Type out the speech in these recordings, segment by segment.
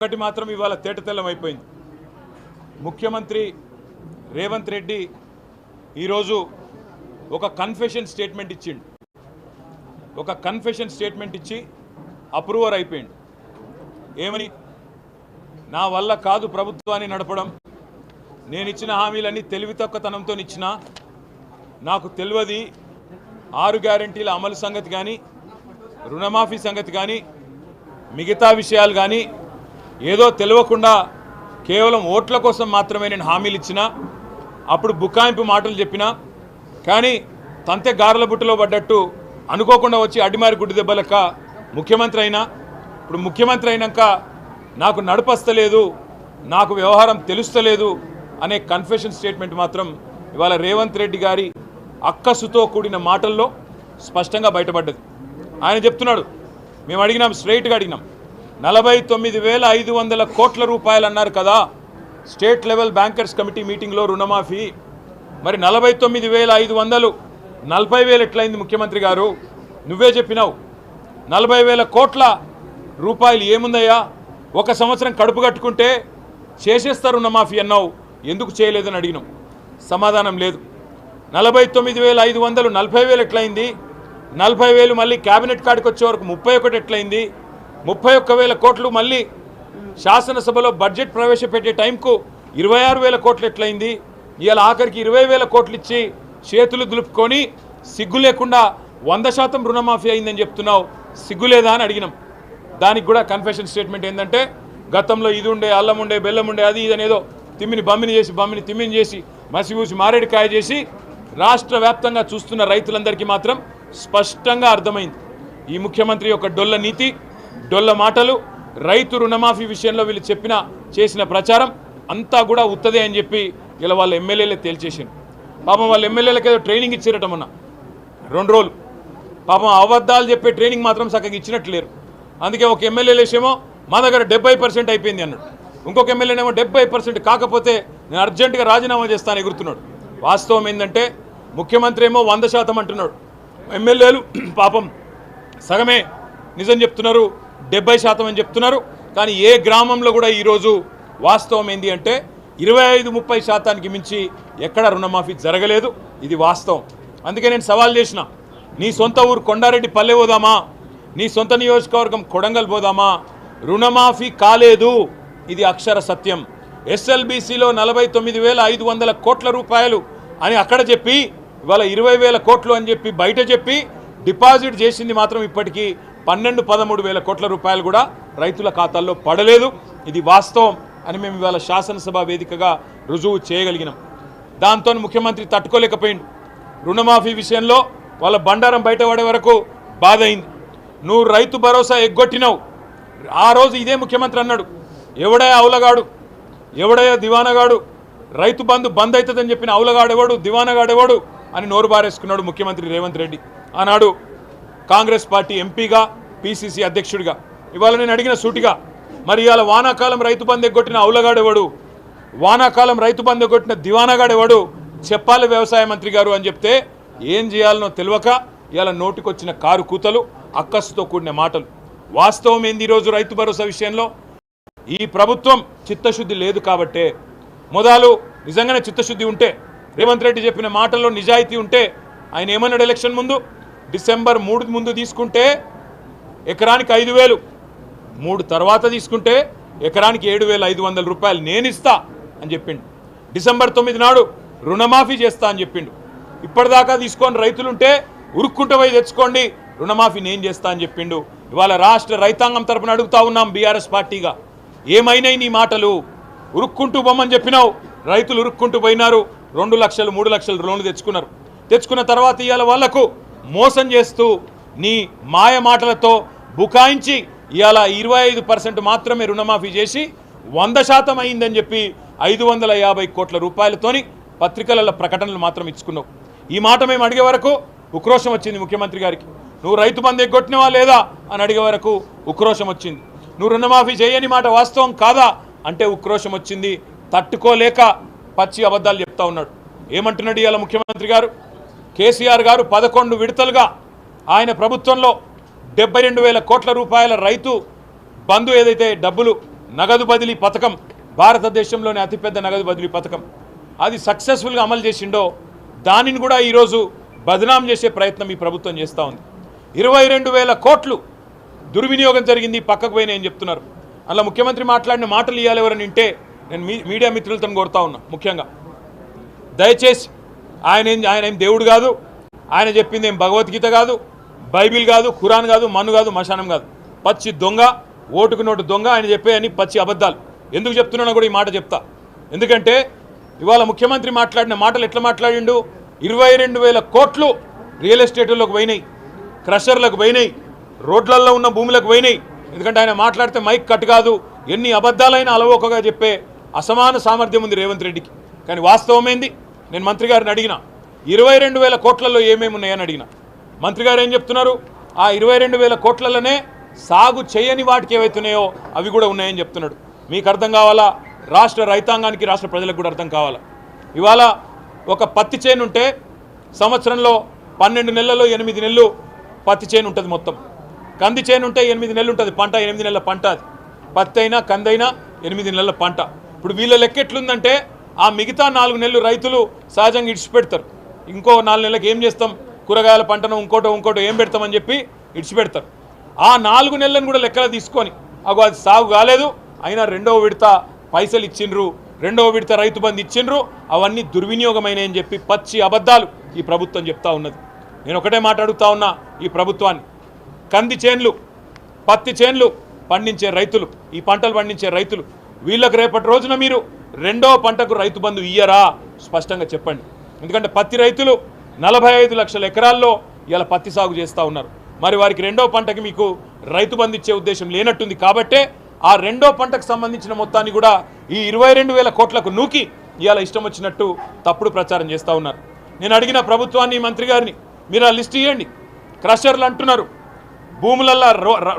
ఒకటి మాత్రం ఇవాళ తేటతెల్లం అయిపోయింది. ముఖ్యమంత్రి రేవంత్ రెడ్డి ఈరోజు ఒక కన్ఫెషన్ స్టేట్మెంట్ ఇచ్చిండు. ఒక కన్ఫెషన్ స్టేట్మెంట్ ఇచ్చి అప్రూవర్ అయిపోయింది. ఏమని? నా వల్ల కాదు ప్రభుత్వాన్ని నడపడం, నేను ఇచ్చిన హామీలన్నీ తెలివితక్కువతనంతో ఇచ్చినా, నాకు తెలియదు 6 గ్యారెంటీల అమలు సంగతి కానీ, రుణమాఫీ సంగతి కానీ, మిగతా విషయాలు కానీ ఏదో తెలియకుండా కేవలం ఓట్ల కోసం మాత్రమే నేను హామీలు ఇచ్చినా, అప్పుడు బుకాయింపు మాటలు చెప్పినా, కానీ తంతె గారెల బుట్టలో పడ్డట్టు అనుకోకుండా వచ్చి అడిమారి గుడ్డి దెబ్బలక ముఖ్యమంత్రి అయినా. ఇప్పుడు ముఖ్యమంత్రి అయినాక నాకు నడపస్తలేదు, నాకు వ్యవహారం తెలుస్తలేదు అనే కన్ఫెషన్ స్టేట్మెంట్ మాత్రం ఇవాళ రేవంత్ రెడ్డి గారి అక్కసుతో కూడిన మాటల్లో స్పష్టంగా బయటపడ్డది. ఆయన చెప్తున్నాడు, మేము అడిగినాం, స్ట్రైట్గా అడిగినాం, 49,500 కోట్ల రూపాయలు అన్నారు కదా స్టేట్ లెవెల్ బ్యాంకర్స్ కమిటీ మీటింగ్లో రుణమాఫీ. మరి 49,500 40,000 ఎట్లయింది ముఖ్యమంత్రి గారు? నువ్వే చెప్పినావు 40,000 కోట్ల రూపాయలు ఏముందయ్యా, ఒక సంవత్సరం కడుపు కట్టుకుంటే చేసేస్తారు రుణమాఫీ అన్నావు, ఎందుకు చేయలేదని అడిగినాం. సమాధానం లేదు. 49,500 40,000 ఎట్లయింది? 40,000 మళ్ళీ క్యాబినెట్ కాడికి వచ్చే వరకు 31 ఎట్లయింది? 31,000 కోట్లు మళ్ళీ శాసనసభలో బడ్జెట్ ప్రవేశపెట్టే టైంకు 26,000 కోట్లు ఎట్లయింది? ఇవాళ ఆఖరికి 20,000 కోట్లు ఇచ్చి చేతులు దులుపుకొని సిగ్గు లేకుండా 100% రుణమాఫీ అయిందని చెప్తున్నావు, సిగ్గులేదా అని అడిగినాం. దానికి కూడా కన్ఫెషన్ స్టేట్మెంట్ ఏంటంటే, గతంలో ఇది ఉండే, అల్లం ఉండే, బెల్లం ఉండే, అది ఇది అనేదో తిమ్మిని బమ్మిని చేసి, బమ్మిని తిమ్మిని చేసి, మసిగూసి మారేడుకాయ చేసి రాష్ట్ర వ్యాప్తంగా చూస్తున్న రైతులందరికీ మాత్రం స్పష్టంగా అర్థమైంది ఈ ముఖ్యమంత్రి యొక్క డొల్ల నీతి, డొల్ల మాటలు. రైతు రుణమాఫీ విషయంలో వీళ్ళు చేసిన ప్రచారం అంతా కూడా ఉత్తదే అని చెప్పి ఇలా వాళ్ళ ఎమ్మెల్యేలే తేల్చేసారు. పాపం వాళ్ళ ఎమ్మెల్యేలకు ఏదో ట్రైనింగ్ ఇచ్చారట మొన్న 2 రోజులు. పాపం అబద్ధాలు చెప్పే ట్రైనింగ్ మాత్రం చక్కగా ఇచ్చినట్లు లేరు. అందుకే ఒక ఎమ్మెల్యేలేసేమో మా దగ్గర 70% అయిపోయింది అన్నాడు, ఇంకొక ఎమ్మెల్యేనేమో 70% కాకపోతే నేను అర్జెంటుగా రాజీనామా చేస్తాను ఎగురుతున్నాడు. వాస్తవం ఏంటంటే ముఖ్యమంత్రి ఏమో 100% అంటున్నాడు, ఎమ్మెల్యేలు పాపం సగమే నిజం చెప్తున్నారు, 70% అని చెప్తున్నారు. కానీ ఏ గ్రామంలో కూడా ఈరోజు వాస్తవం ఏంటి అంటే 25-30% మించి ఎక్కడ రుణమాఫీ జరగలేదు. ఇది వాస్తవం. అందుకే నేను సవాల్ చేసిన, నీ సొంత ఊరు కొండారెడ్డి పల్లె పోదామా, నీ సొంత నియోజకవర్గం కొడంగల్ పోదామా, రుణమాఫీ కాలేదు, ఇది అక్షర సత్యం. ఎస్ఎల్బీసీలో 49,500 కోట్ల రూపాయలు అని అక్కడ చెప్పి ఇవాళ 20,000 కోట్లు అని చెప్పి బయట చెప్పి డిపాజిట్ చేసింది మాత్రం ఇప్పటికీ 12-13,000 కోట్ల రూపాయలు కూడా రైతుల ఖాతాల్లో పడలేదు. ఇది వాస్తవం అని మేము ఇవాళ శాసనసభ వేదికగా రుజువు చేయగలిగినాం. దాంతో ముఖ్యమంత్రి తట్టుకోలేకపోయింది. రుణమాఫీ విషయంలో వాళ్ళ బండారం బయటపడే వరకు బాధ అయింది. నువ్వు రైతు భరోసా ఎగ్గొట్టినావు. ఆ రోజు ఇదే ముఖ్యమంత్రి అన్నాడు, ఎవడయా అవులగాడు, ఎవడయా దివానగాడు, రైతు బంధు బంద్ అవుతుందని చెప్పిన అవులగాడెవడు, దివానగాడెవడు అని నోరు బారేసుకున్నాడు ముఖ్యమంత్రి రేవంత్ రెడ్డి. ఆనాడు కాంగ్రెస్ పార్టీ ఎంపీగా, పిసిసి అధ్యక్షుడిగా. ఇవాళ నేను అడిగిన సూటిగా, మరి ఇవాళ వానాకాలం రైతు బంధు ఎగ్గొట్టిన అవులగాడెవడు, వానాకాలం రైతు బంధు ఎగ్గొట్టిన దివానగాడెవడు చెప్పాలి వ్యవసాయ మంత్రి గారు అని చెప్తే ఏం చేయాలనో తెలియక ఇవాళ నోటికొచ్చిన కారు కూతలు, అక్కసుతో కూడిన మాటలు. వాస్తవం ఏంది? ఈరోజు రైతు భరోసా విషయంలో ఈ ప్రభుత్వం చిత్తశుద్ధి లేదు కాబట్టే, మొదలు నిజంగానే చిత్తశుద్ధి ఉంటే, రేవంత్ రెడ్డి చెప్పిన మాటల్లో నిజాయితీ ఉంటే, ఆయన ఏమన్నాడు ఎలక్షన్ ముందు, డిసెంబర్ 3 ముందు తీసుకుంటే ఎకరానికి 5,000, 3 తర్వాత తీసుకుంటే ఎకరానికి 7,500 రూపాయలు నేను ఇస్తా అని చెప్పిండు. డిసెంబర్ 9 నాడు రుణమాఫీ చేస్తా అని చెప్పిండు. ఇప్పటిదాకా తీసుకొని రైతులుంటే ఉరుక్కుంటూ పోయి తెచ్చుకోండి, రుణమాఫీ నేను చేస్తా అని చెప్పిండు. ఇవాళ రాష్ట్ర రైతాంగం తరపున అడుగుతా ఉన్నాం బీఆర్ఎస్ పార్టీగా, ఏమైనాయి నీ మాటలు? ఉరుక్కుంటూ బొమ్మని చెప్పినావు, రైతులు ఉరుక్కుంటూ పోయినారు, 2 లక్షలు 3 లక్షలు లోన్లు తెచ్చుకున్నారు. తెచ్చుకున్న తర్వాత ఇవాళ వాళ్లకు మోసం చేస్తూ నీ మాయ మాటలతో బుకాయించి ఇవాళ 25% మాత్రమే రుణమాఫీ చేసి 100% అయిందని చెప్పి 550 కోట్ల రూపాయలతోని పత్రికలలో ప్రకటనలు మాత్రం ఇచ్చుకున్నావు. ఈ మాట మేము అడిగే వరకు ఉక్రోషం వచ్చింది ముఖ్యమంత్రి గారికి. నువ్వు రైతు బంధు ఎగ్గొట్టినవా లేదా అని అడిగే వరకు ఉక్రోషం వచ్చింది. నువ్వు రుణమాఫీ చేయని మాట వాస్తవం కాదా అంటే ఉక్రోషం వచ్చింది. తట్టుకోలేక పచ్చి అబద్ధాలు చెప్తా ఉన్నాడు. ఏమంటున్నాడు ఇవాళ ముఖ్యమంత్రి గారు? కేసీఆర్ గారు 11 విడతలుగా ఆయన ప్రభుత్వంలో 72,000 కోట్ల రూపాయల రైతు బంధు ఏదైతే డబ్బులు నగదు బదిలీ పథకం, భారతదేశంలోనే అతిపెద్ద నగదు బదిలీ పథకం, అది సక్సెస్ఫుల్గా అమలు చేసిండో దానిని కూడా ఈరోజు బదనాం చేసే ప్రయత్నం ఈ ప్రభుత్వం చేస్తూ ఉంది. 22,000 కోట్లు దుర్వినియోగం జరిగింది, పక్కకు పోయి నేను చెప్తున్నారు. అలా ముఖ్యమంత్రి మాట్లాడిన మాటలు ఇవ్వాలి ఎవరని వింటే నేను మీడియా మిత్రులతో కోరుతా ఉన్నా. ముఖ్యంగా దయచేసి ఆయన ఏం దేవుడు కాదు, ఆయన చెప్పింది ఏం భగవద్గీత కాదు, బైబిల్ కాదు, ఖురాన్ కాదు, మన్ను కాదు, మశానం కాదు. పచ్చి దొంగ, ఓటుకు నోటు దొంగ. ఆయన చెప్పేయని పచ్చి అబద్ధాలు. ఎందుకు చెప్తున్నానో కూడా ఈ మాట చెప్తా. ఎందుకంటే ఇవాళ ముఖ్యమంత్రి మాట్లాడిన మాటలు ఎట్లా మాట్లాడిండు? 22,000 కోట్లు రియల్ ఎస్టేట్లోకి పోయినాయి, క్రషర్లకు పోయినాయి, రోడ్లల్లో ఉన్న భూములకు పోయినాయి. ఎందుకంటే ఆయన మాట్లాడితే మైక్ కట్ కాదు, ఎన్ని అబద్ధాలైనా అలవోకగా చెప్పే అసమాన సామర్థ్యం ఉంది రేవంత్ రెడ్డికి. కానీ వాస్తవమైంది, నేను మంత్రి గారిని అడిగిన 22,000 కోట్లలో ఏమేమి ఉన్నాయని అడిగిన. మంత్రి గారు ఏం చెప్తున్నారు? ఆ 22,000 కోట్లలోనే సాగు చేయని వాటికి ఏవైతున్నాయో అవి కూడా ఉన్నాయని చెప్తున్నాడు. మీకు అర్థం కావాలా, రాష్ట్ర రైతాంగానికి, రాష్ట్ర ప్రజలకు కూడా అర్థం కావాలా. ఇవాళ ఒక పత్తి చేను ఉంటే సంవత్సరంలో 12 నెలల్లో 8 నెలలు పత్తి చేను ఉంటుంది మొత్తం. కంది చేను ఉంటే 8 నెలలు ఉంటుంది పంట, 8 నెలల పంట. అది పత్తి అయినా కందైనా 8 నెలల పంట. ఇప్పుడు వీళ్ళ లెక్క ఎట్లుందంటే ఆ మిగతా 4 నెలలు రైతులు సహజంగా ఇడిచిపెడతారు. ఇంకో 4 నెలలకు ఏం చేస్తాం, కూరగాయల పంటను ఇంకోటో ఏం పెడతామని చెప్పి ఇడిచిపెడతారు. ఆ 4 నెలలను కూడా లెక్కలు తీసుకొని అగో అది సాగు కాలేదు, అయినా 2వ విడత పైసలు ఇచ్చిండ్రు, 2వ విడత రైతు బంధు ఇచ్చిండ్రు, అవన్నీ దుర్వినియోగమైనాయని చెప్పి పచ్చి అబద్ధాలు ఈ ప్రభుత్వం చెప్తా ఉన్నది. నేను ఒకటే మాట్లాడుతూ ఉన్నా ఈ ప్రభుత్వాన్ని. కంది చేన్లు, పత్తి చేన్లు పండించే రైతులు, ఈ పంటలు పండించే రైతులు, వీళ్ళకు రేపటి రోజున మీరు 2వ పంటకు రైతు బంధు ఇయ్యరా? స్పష్టంగా చెప్పండి. ఎందుకంటే పత్తి రైతులు 45 లక్షల ఎకరాల్లో ఇలా పత్తి సాగు చేస్తూ ఉన్నారు. మరి వారికి 2వ పంటకి మీకు రైతు బంధు ఇచ్చే ఉద్దేశం లేనట్టుంది. కాబట్టే ఆ 2వ పంటకు సంబంధించిన మొత్తాన్ని కూడా ఈ 22,000 కోట్లకు నూకి ఇవాళ ఇష్టం వచ్చినట్టు తప్పుడు ప్రచారం చేస్తూ ఉన్నారు. నేను అడిగిన ప్రభుత్వాన్ని, మంత్రి గారిని, మీరు ఆ లిస్ట్ ఇవ్వండి. క్రషర్లు అంటున్నారు, భూములల్లో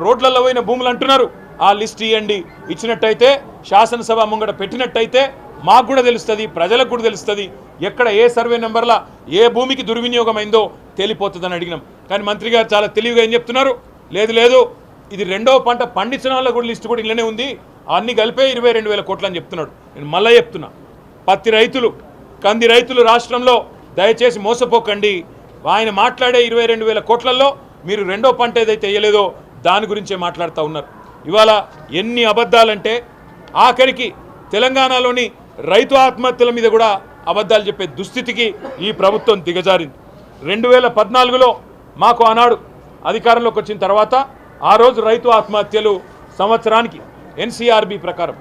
రోడ్లలో పోయిన భూములు అంటున్నారు, ఆ లిస్ట్ ఇవ్వండి. ఇచ్చినట్టయితే శాసనసభ ముంగట పెట్టినట్టయితే మాకు కూడా తెలుస్తుంది, ప్రజలకు కూడా తెలుస్తుంది, ఎక్కడ ఏ సర్వే నెంబర్ల ఏ భూమికి దుర్వినియోగం అయిందో తేలిపోతుందని అడిగినాం. కానీ మంత్రి గారు చాలా తెలివిగా ఏం చెప్తున్నారు, లేదు ఇది 2వ పంట పండించిన వాళ్ళ కూడా లిస్టు కూడా ఇళ్ళనే ఉంది, అన్ని కలిపే 22,000 కోట్లు అని చెప్తున్నాడు. నేను మళ్ళీ చెప్తున్నా, పత్తి రైతులు, కంది రైతులు రాష్ట్రంలో దయచేసి మోసపోకండి. ఆయన మాట్లాడే 22,000 కోట్లలో మీరు 2వ పంట ఏదైతే వేయలేదో దాని గురించే మాట్లాడుతూ ఉన్నారు. ఇవాళ ఎన్ని అబద్ధాలంటే ఆఖరికి తెలంగాణలోని రైతు ఆత్మహత్యల మీద కూడా అబద్ధాలు చెప్పే దుస్థితికి ఈ ప్రభుత్వం దిగజారింది. 2014లో మాకు ఆనాడు అధికారంలోకి వచ్చిన తర్వాత ఆ రోజు రైతు ఆత్మహత్యలు సంవత్సరానికి NCRB ప్రకారం,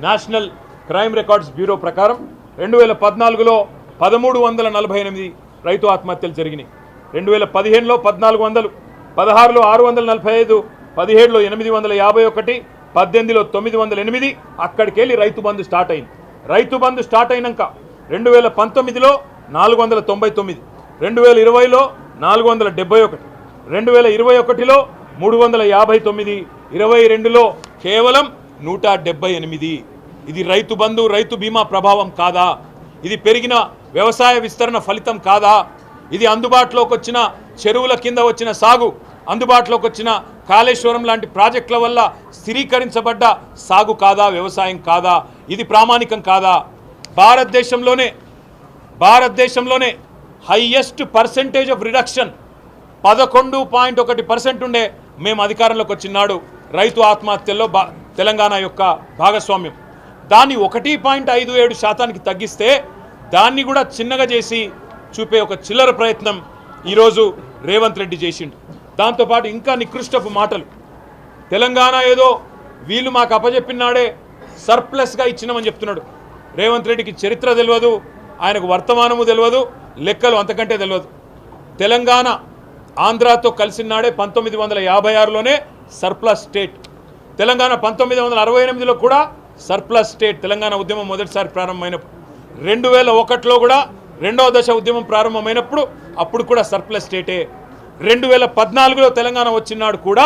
నేషనల్ క్రైమ్ రికార్డ్స్ బ్యూరో ప్రకారం 2014లో 1348 రైతు ఆత్మహత్యలు జరిగినాయి. 2015లో 1400, 16లో 645, 17లో 851, 18లో 908. అక్కడికి వెళ్ళి రైతు బంధు స్టార్ట్ అయింది. రైతు బంధు స్టార్ట్ అయినాక 2019లో 499, 2020లో 471, 2021లో 359, 22లో కేవలం 178. ఇది రైతు బంధు, రైతు బీమా ప్రభావం కాదా? ఇది పెరిగిన వ్యవసాయ విస్తరణ ఫలితం కాదా? ఇది అందుబాటులోకి వచ్చిన చెరువుల కింద వచ్చిన సాగు, అందుబాటులోకి వచ్చిన కాళేశ్వరం లాంటి ప్రాజెక్టుల వల్ల స్థిరీకరించబడ్డ సాగు కాదా? వ్యవసాయం కాదా? ఇది ప్రామాణికం కాదా? భారతదేశంలోనే హైయెస్ట్ పర్సెంటేజ్ ఆఫ్ రిడక్షన్ 11.1% ఉండే మేము అధికారంలోకి వచ్చినాడు రైతు ఆత్మహత్యల్లో తెలంగాణ యొక్క భాగస్వామ్యం. దాన్ని 1.57% తగ్గిస్తే దాన్ని కూడా చిన్నగా చేసి చూపే ఒక చిల్లర ప్రయత్నం ఈరోజు రేవంత్ రెడ్డి చేసిండు. దాంతోపాటు ఇంకా నికృష్టపు మాటలు. తెలంగాణ ఏదో వీళ్ళు మాకు అప్పచెప్పినాడే సర్ప్లస్గా ఇచ్చినామని చెప్తున్నాడు. రేవంత్ రెడ్డికి చరిత్ర తెలియదు, ఆయనకు వర్తమానము తెలియదు, లెక్కలు అంతకంటే తెలియదు. తెలంగాణ ఆంధ్రాతో కలిసినాడే 1956లోనే సర్ప్లస్ స్టేట్. తెలంగాణ 1968లో కూడా సర్ప్లస్ స్టేట్. తెలంగాణ ఉద్యమం మొదటిసారి ప్రారంభమైనప్పుడు 2001లో కూడా 2వ దశ ఉద్యమం ప్రారంభమైనప్పుడు అప్పుడు కూడా సర్ప్లస్ స్టేటే. 2014లో తెలంగాణ వచ్చినాడు కూడా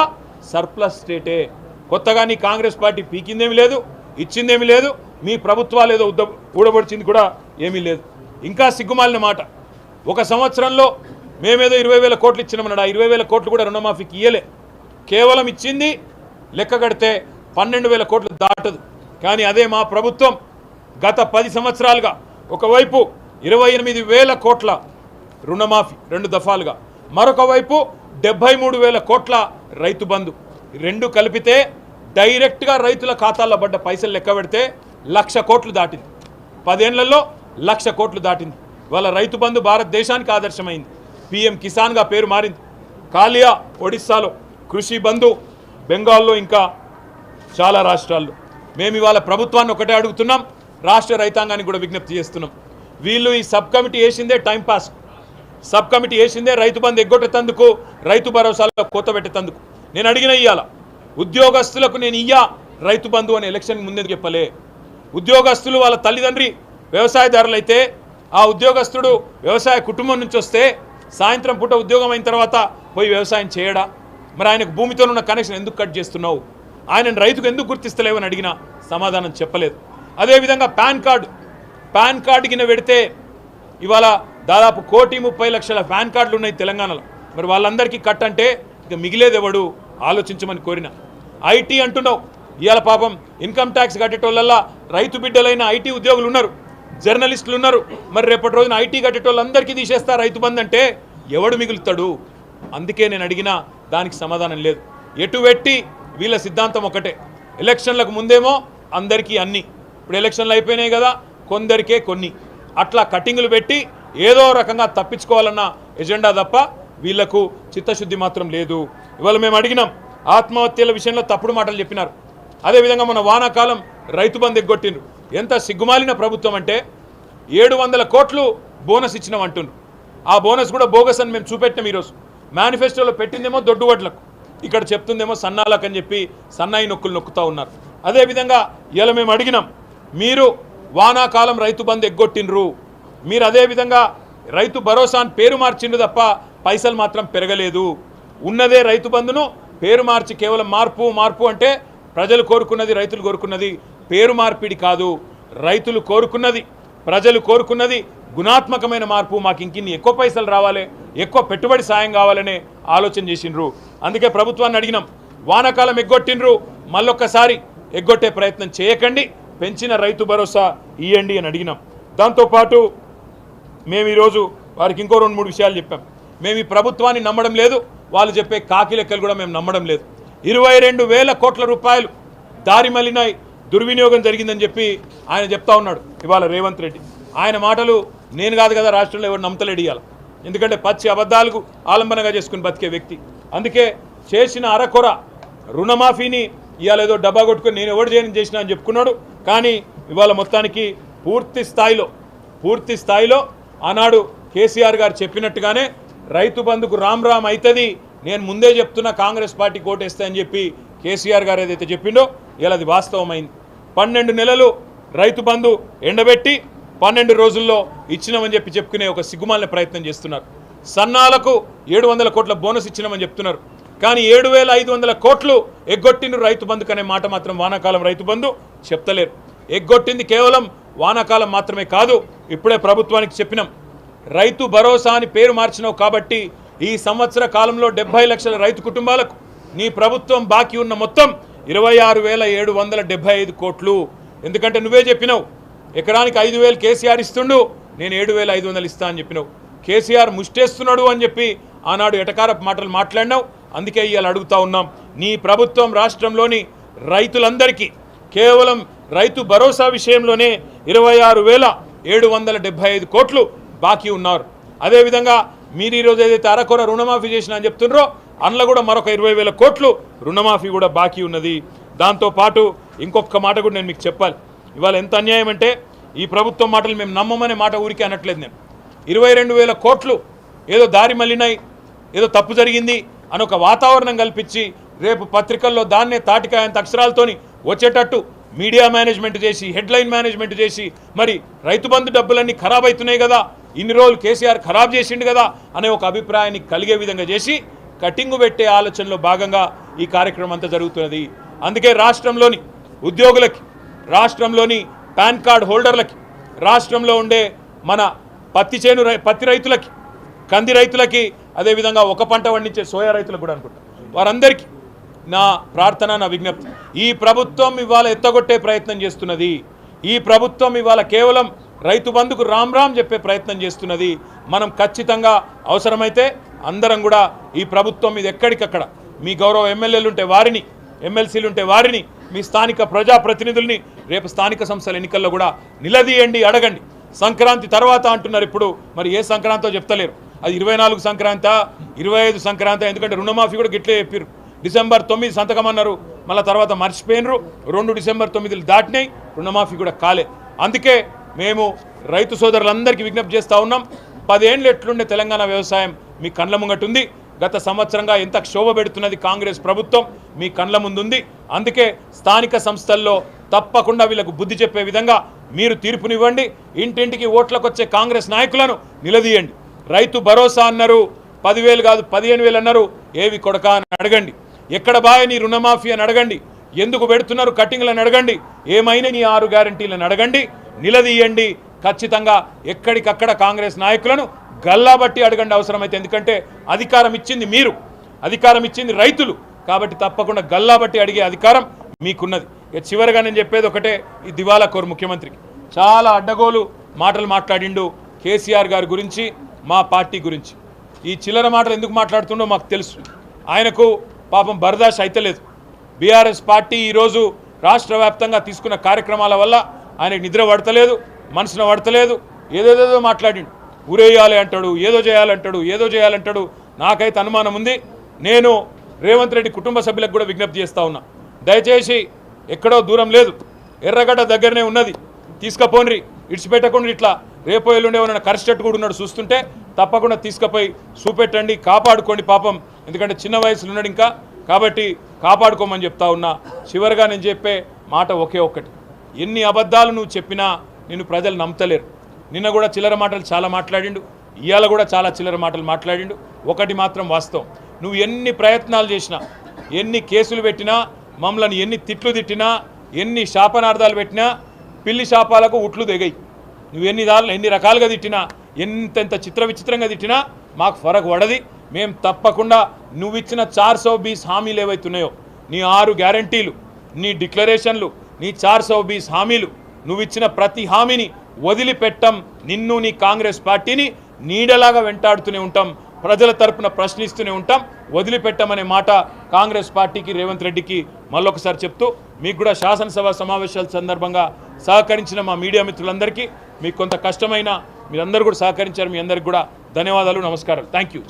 సర్ప్లస్ స్టేటే. కొత్తగా నీ కాంగ్రెస్ పార్టీ పీకిందేమీ లేదు, ఇచ్చిందేమీ లేదు, మీ ప్రభుత్వాలు ఏదో ఊడబడిచింది కూడా ఏమీ లేదు. ఇంకా సిగ్గుమాలిన మాట, ఒక సంవత్సరంలో మేమేదో 20,000 కోట్లు ఇచ్చినామన్నాడు. ఆ 20,000 కోట్లు కూడా రుణమాఫీకి ఇయ్యలే. కేవలం ఇచ్చింది లెక్క కడితే 12,000 కోట్లు దాటదు. కానీ అదే మా ప్రభుత్వం గత 10 సంవత్సరాలుగా ఒకవైపు 28,000 కోట్ల రుణమాఫీ 2 దఫాలుగా, మరొక వైపు 73,000 కోట్ల రైతు బంధు, రెండు కలిపితే డైరెక్ట్గా రైతుల ఖాతాల్లో పడ్డ పైసలు లెక్క పెడితే 1,00,000 కోట్లు దాటింది. 10 ఏళ్లలో 1,00,000 కోట్లు దాటింది. వాళ్ళ రైతు బంధు భారతదేశానికి ఆదర్శమైంది. PM కిసాన్గా పేరు మారింది. కాలియా ఒడిస్సాలో, కృషి బంధు బెంగాల్లో, ఇంకా చాలా రాష్ట్రాల్లో. మేము ఇవాళ ప్రభుత్వాన్ని ఒకటే అడుగుతున్నాం, రాష్ట్ర రైతాంగానికి కూడా విజ్ఞప్తి చేస్తున్నాం. వీళ్ళు ఈ సబ్ కమిటీ వేసిందే టైంపాస్. సబ్ కమిటీ వేసిందే రైతు బంధు ఎగ్గొట్టేందుకు, రైతు భరోసాలో కోత పెట్టేందుకు. నేను అడిగిన ఇయ్యాల ఉద్యోగస్తులకు నేను రైతు బంధు అని ఎలక్షన్ ముందే చెప్పలే. ఉద్యోగస్తులు వాళ్ళ తల్లిదండ్రి వ్యవసాయదారులైతే ఆ ఉద్యోగస్తుడు వ్యవసాయ కుటుంబం నుంచి వస్తే సాయంత్రం పూట ఉద్యోగం అయిన తర్వాత పోయి వ్యవసాయం చేయడా? మరి ఆయనకు భూమితో ఉన్న కనెక్షన్ ఎందుకు కట్ చేస్తున్నావు? ఆయనను రైతుకు ఎందుకు గుర్తిస్తలేవని అడిగినా సమాధానం చెప్పలేదు. అదేవిధంగా పాన్ కార్డు కింద పెడితే ఇవాళ దాదాపు 1,30,00,000 పాన్ కార్డులు ఉన్నాయి తెలంగాణలో. మరి వాళ్ళందరికీ కట్ అంటే ఇక మిగిలేదెవడు ఆలోచించమని కోరిన. ఐటీ అంటున్నావు, ఇవాళ పాపం ఇన్కమ్ ట్యాక్స్ కట్టేటోళ్ళల్లా రైతు బిడ్డలైన ఐటీ ఉద్యోగులు ఉన్నారు, జర్నలిస్టులు ఉన్నారు. మరి రేపటి రోజున ఐటీ కట్టేటోళ్ళందరికీ తీసేస్తా రైతు బంధు అంటే ఎవడు మిగులుతాడు? అందుకే నేను అడిగినా దానికి సమాధానం లేదు. ఎటు పెట్టి వీళ్ళ సిద్ధాంతం ఒకటే, ఎలక్షన్లకు ముందేమో అందరికీ అన్నీ, ఇప్పుడు ఎలక్షన్లు అయిపోయినాయి కదా కొందరికే కొన్ని, అట్లా కటింగులు పెట్టి ఏదో రకంగా తప్పించుకోవాలన్న ఎజెండా తప్ప వీళ్లకు చిత్తశుద్ధి మాత్రం లేదు. ఇవాళ మేము అడిగినాం, ఆత్మహత్యల విషయంలో తప్పుడు మాటలు చెప్పినారు. అదేవిధంగా మన వానాకాలం రైతు బంధు ఎగ్గొట్టిండ్రు. ఎంత సిగ్గుమాలిన ప్రభుత్వం అంటే 700 కోట్లు బోనస్ ఇచ్చినాం అంటున్నారు. ఆ బోనస్ కూడా బోగస్ అని మేము చూపెట్టాం. ఈరోజు మేనిఫెస్టోలో పెట్టిందేమో దొడ్డువడ్లకు, ఇక్కడ చెప్తుందేమో సన్నాలకు అని చెప్పి సన్నాయి నొక్కులు నొక్కుతూ ఉన్నారు. అదేవిధంగా ఇలా మేము అడిగినాం, మీరు వానాకాలం రైతు బంధు ఎగ్గొట్టిండ్రు, మీరు అదేవిధంగా రైతు భరోసా అని పేరు మార్చిండ్రు తప్ప పైసలు మాత్రం పెరగలేదు. ఉన్నదే రైతు బంధును పేరు మార్చి కేవలం మార్పు అంటే ప్రజలు కోరుకున్నది, రైతులు కోరుకున్నది పేరు మార్పిడి కాదు. రైతులు కోరుకున్నది, ప్రజలు కోరుకున్నది గుణాత్మకమైన మార్పు. మాకు ఇంకిన్ని ఎక్కువ పైసలు రావాలి, ఎక్కువ పెట్టుబడి సాయం కావాలనే ఆలోచన చేసిండ్రు. అందుకే ప్రభుత్వాన్ని అడిగినాం, వానాకాలం ఎగ్గొట్టిండ్రు, మళ్ళొక్కసారి ఎగ్గొట్టే ప్రయత్నం చేయకండి, పెంచిన రైతు భరోసా ఇవ్వండి అని అడిగినాం. దాంతోపాటు మేము ఈరోజు వారికి ఇంకో 2-3 విషయాలు చెప్పాం. మేము ఈ ప్రభుత్వాన్ని నమ్మడం లేదు, వాళ్ళు చెప్పే కాకి లెక్కలు కూడా మేము నమ్మడం లేదు. 22,000 కోట్ల రూపాయలు దారి మళ్ళినాయి, దుర్వినియోగం జరిగిందని చెప్పి ఆయన చెప్తా ఉన్నాడు ఇవాళ రేవంత్ రెడ్డి. ఆయన మాటలు నేను కాదు కదా, రాష్ట్రంలో ఎవరు నమ్మతలేడు ఇవాళ. ఎందుకంటే పచ్చి అబద్ధాలకు ఆలంబనగా చేసుకుని బతికే వ్యక్తి. అందుకే చేసిన అరకొర రుణమాఫీని ఇవాళ ఏదో డబ్బా కొట్టుకుని నేను ఎవరు చేయని చేసినా అని చెప్పుకున్నాడు. కానీ ఇవాళ మొత్తానికి పూర్తి స్థాయిలో ఆనాడు కేసీఆర్ గారు చెప్పినట్టుగానే రైతు బంధుకు రామ్ అవుతుంది, నేను ముందే చెప్తున్నా కాంగ్రెస్ పార్టీ కోటేస్తా అని చెప్పి కేసీఆర్ గారు ఏదైతే చెప్పిండో ఇలా అది వాస్తవమైంది. 12 నెలలు రైతు బంధు ఎండబెట్టి 12 రోజుల్లో ఇచ్చినామని చెప్పి చెప్పుకునే ఒక సిగ్గుమాలిన ప్రయత్నం చేస్తున్నారు. సన్నాలకు 700 కోట్ల బోనస్ ఇచ్చినామని చెప్తున్నారు. కానీ 7,500 కోట్లు ఎగ్గొట్టిన రైతు బంధుకు అనే మాట మాత్రం వానాకాలం రైతు బంధు చెప్తలేరు. ఎగ్గొట్టింది కేవలం వానాకాలం మాత్రమే కాదు, ఇప్పుడే ప్రభుత్వానికి చెప్పినాం, రైతు భరోసా అని పేరు మార్చినావు కాబట్టి ఈ సంవత్సర కాలంలో 70 లక్షల రైతు కుటుంబాలకు నీ ప్రభుత్వం బాకీ ఉన్న మొత్తం 26,775 కోట్లు. ఎందుకంటే నువ్వే చెప్పినావు ఎకరానికి 5,000 కేసీఆర్ ఇస్తుండు, నేను 7,500 ఇస్తా అని చెప్పినావు. కేసీఆర్ ముష్టేస్తున్నాడు అని చెప్పి ఆనాడు ఎటకారపు మాటలు మాట్లాడినావు. అందుకే ఇవాళ అడుగుతా ఉన్నాం, నీ ప్రభుత్వం రాష్ట్రంలోని రైతులందరికీ కేవలం రైతు భరోసా విషయంలోనే 26,775 కోట్లు బాకీ ఉన్నారు. అదేవిధంగా మీరు ఈరోజు ఏదైతే అరకొర రుణమాఫీ చేసినా అని చెప్తున్నారో అందులో కూడా మరొక 20,000 కోట్లు రుణమాఫీ కూడా బాకీ ఉన్నది. దాంతోపాటు ఇంకొక మాట కూడా నేను మీకు చెప్పాలి. ఇవాళ ఎంత అన్యాయం అంటే ఈ ప్రభుత్వం మాటలు మేము నమ్మమనే మాట ఊరికే అనట్లేదు. నేను 22,000 కోట్లు ఏదో దారి మళ్ళినాయి, ఏదో తప్పు జరిగింది అని ఒక వాతావరణం కల్పించి రేపు పత్రికల్లో దాన్నే తాటికాయంత అక్షరాలతోని వచ్చేటట్టు మీడియా మేనేజ్మెంట్ చేసి, హెడ్లైన్ మేనేజ్మెంట్ చేసి, మరి రైతు బంధు డబ్బులన్నీ ఖరాబ్ అవుతున్నాయి కదా, ఇన్ని రోజులు కేసీఆర్ ఖరాబ్ చేసిండు కదా అనే ఒక అభిప్రాయాన్ని కలిగే విధంగా చేసి కటింగు పెట్టే ఆలోచనలో భాగంగా ఈ కార్యక్రమం అంతా జరుగుతున్నది. అందుకే రాష్ట్రంలోని ఉద్యోగులకి, రాష్ట్రంలోని పాన్ కార్డ్ హోల్డర్లకి, రాష్ట్రంలో ఉండే మన పత్తి రైతులకి, కంది రైతులకి, అదేవిధంగా ఒక పంట పండించే సోయా రైతులకు కూడా అనుకుంటా వారందరికీ నా ప్రార్థన, నా విజ్ఞప్తి. ఈ ప్రభుత్వం ఇవాళ ఎత్తగొట్టే ప్రయత్నం చేస్తున్నది. ఈ ప్రభుత్వం ఇవాళ కేవలం రైతు బంధుకు రామ్ రామ్ చెప్పే ప్రయత్నం చేస్తున్నది. మనం ఖచ్చితంగా అవసరమైతే అందరం కూడా ఈ ప్రభుత్వం మీద ఎక్కడికక్కడ మీ గౌరవ ఎమ్మెల్యేలు ఉంటే వారిని, ఎమ్మెల్సీలు ఉంటే వారిని, మీ స్థానిక ప్రజాప్రతినిధుల్ని రేపు స్థానిక సంస్థల ఎన్నికల్లో కూడా నిలదీయండి, అడగండి. సంక్రాంతి తర్వాత అంటున్నారు, ఇప్పుడు మరి ఏ సంక్రాంతో చెప్తలేరు. అది 24 సంక్రాంతి, 25 సంక్రాంతి. ఎందుకంటే రుణమాఫీ కూడా గిట్లే చెప్పారు. డిసెంబర్ 9 సంతకం అన్నారు, మళ్ళీ తర్వాత మర్చిపోయినరు. 2 డిసెంబర్ 9 దాటినాయి, రుణమాఫీ కూడా కాలే. అందుకే మేము రైతు సోదరులందరికీ విజ్ఞప్తి చేస్తూ ఉన్నాం. 10 ఏళ్ళు ఎట్లుండే తెలంగాణ వ్యవసాయం మీ కండ్ల ముంగటుంది. గత సంవత్సరంగా ఎంత క్షోభ పెడుతున్నది కాంగ్రెస్ ప్రభుత్వం మీ కండ్ల ముందుంది. అందుకే స్థానిక సంస్థల్లో తప్పకుండా వీళ్ళకు బుద్ధి చెప్పే విధంగా మీరు తీర్పునివ్వండి. ఇంటింటికి ఓట్లకు వచ్చే కాంగ్రెస్ నాయకులను నిలదీయండి. రైతు భరోసా అన్నారు, 10,000 కాదు 15,000 అన్నారు. ఏవి కొడక అని అడగండి. ఎక్కడ బాయ్ నీ రుణమాఫీ అని అడగండి. ఎందుకు పెడుతున్నారు కట్టింగ్లను అడగండి. ఏమైనా నీ 6 గ్యారంటీలను అడగండి, నిలదీయండి. ఖచ్చితంగా ఎక్కడికక్కడ కాంగ్రెస్ నాయకులను గల్లాబట్టి అడగండి అవసరమైతే. ఎందుకంటే అధికారం ఇచ్చింది మీరు, అధికారం ఇచ్చింది రైతులు. కాబట్టి తప్పకుండా గల్లాబట్టి అడిగే అధికారం మీకున్నది. చివరిగా నేను చెప్పేది ఒకటే, ఈ దివాలా కోరు ముఖ్యమంత్రికి చాలా అడ్డగోలు మాటలు మాట్లాడిండు కేసీఆర్ గారి గురించి, మా పార్టీ గురించి. ఈ చిల్లర మాటలు ఎందుకు మాట్లాడుతుండో మాకు తెలుసు. ఆయనకు పాపం బర్దాష్ అయితలేదు. బీఆర్ఎస్ పార్టీ ఈరోజు రాష్ట్ర వ్యాప్తంగా తీసుకున్న కార్యక్రమాల వల్ల ఆయనకు నిద్ర పడతలేదు, మనసున పడతలేదు. ఏదేదో మాట్లాడిండు. ఊరేయాలి అంటాడు, ఏదో చేయాలంటాడు, ఏదో చేయాలంటాడు. నాకైతే అనుమానం ఉంది. నేను రేవంత్ రెడ్డి కుటుంబ సభ్యులకు కూడా విజ్ఞప్తి చేస్తూ ఉన్నా, దయచేసి ఎక్కడో దూరం లేదు, ఎర్రగడ్డ దగ్గరనే ఉన్నది, తీసుకుపోండి, ఇడిచిపెట్టకుండా. ఇట్లా రేపో ఎల్లుండే ఉన్న కరిస్టెట్ కూడా ఉన్నాడు చూస్తుంటే, తప్పకుండా తీసుకుపోయి చూపెట్టండి, కాపాడుకోండి పాపం. ఎందుకంటే చిన్న వయసులో ఉన్నాడు ఇంకా, కాబట్టి కాపాడుకోమని చెప్తా ఉన్నా. చివరిగా నేను చెప్పే మాట ఒకే ఒక్కటి, ఎన్ని అబద్ధాలు నువ్వు చెప్పినా నిన్ను ప్రజలు నమ్మతలేరు. నిన్న కూడా చిల్లర మాటలు చాలా మాట్లాడిండు, ఇవాళ కూడా చాలా చిల్లర మాటలు మాట్లాడిండు. ఒకటి మాత్రం వాస్తవం, నువ్వు ఎన్ని ప్రయత్నాలు చేసినా, ఎన్ని కేసులు పెట్టినా, మమ్మల్ని ఎన్ని తిట్లు తిట్టినా, ఎన్ని శాపనార్థాలు పెట్టినా, పిల్లి శాపాలకు ఉట్లు దిగాయి. నువ్వు ఎన్ని రకాలుగా తిట్టినా, ఎంతెంత విచిత్రంగా తిట్టినా మాకు ఫరక్ పడది. మేము తప్పకుండా నువ్వు ఇచ్చిన 420 హామీలు ఏవైతున్నాయో, నీ 6 గ్యారంటీలు, నీ డిక్లరేషన్లు, నీ 420 హామీలు, నువ్వు ఇచ్చిన ప్రతి హామీని వదిలిపెట్టం. నిన్ను, నీ కాంగ్రెస్ పార్టీని నీడలాగా వెంటాడుతూనే ఉంటాం, ప్రజల తరపున ప్రశ్నిస్తూనే ఉంటాం. వదిలిపెట్టమనే మాట కాంగ్రెస్ పార్టీకి, రేవంత్ రెడ్డికి మళ్ళొకసారి చెప్తూ, మీకు కూడా శాసనసభ సమావేశాల సందర్భంగా సహకరించిన మా మీడియా మిత్రులందరికీ, మీకు కొంత కష్టమైన మీరందరూ కూడా సహకరించారు. మీ అందరికీ కూడా ధన్యవాదాలు, నమస్కారాలు. Thank you.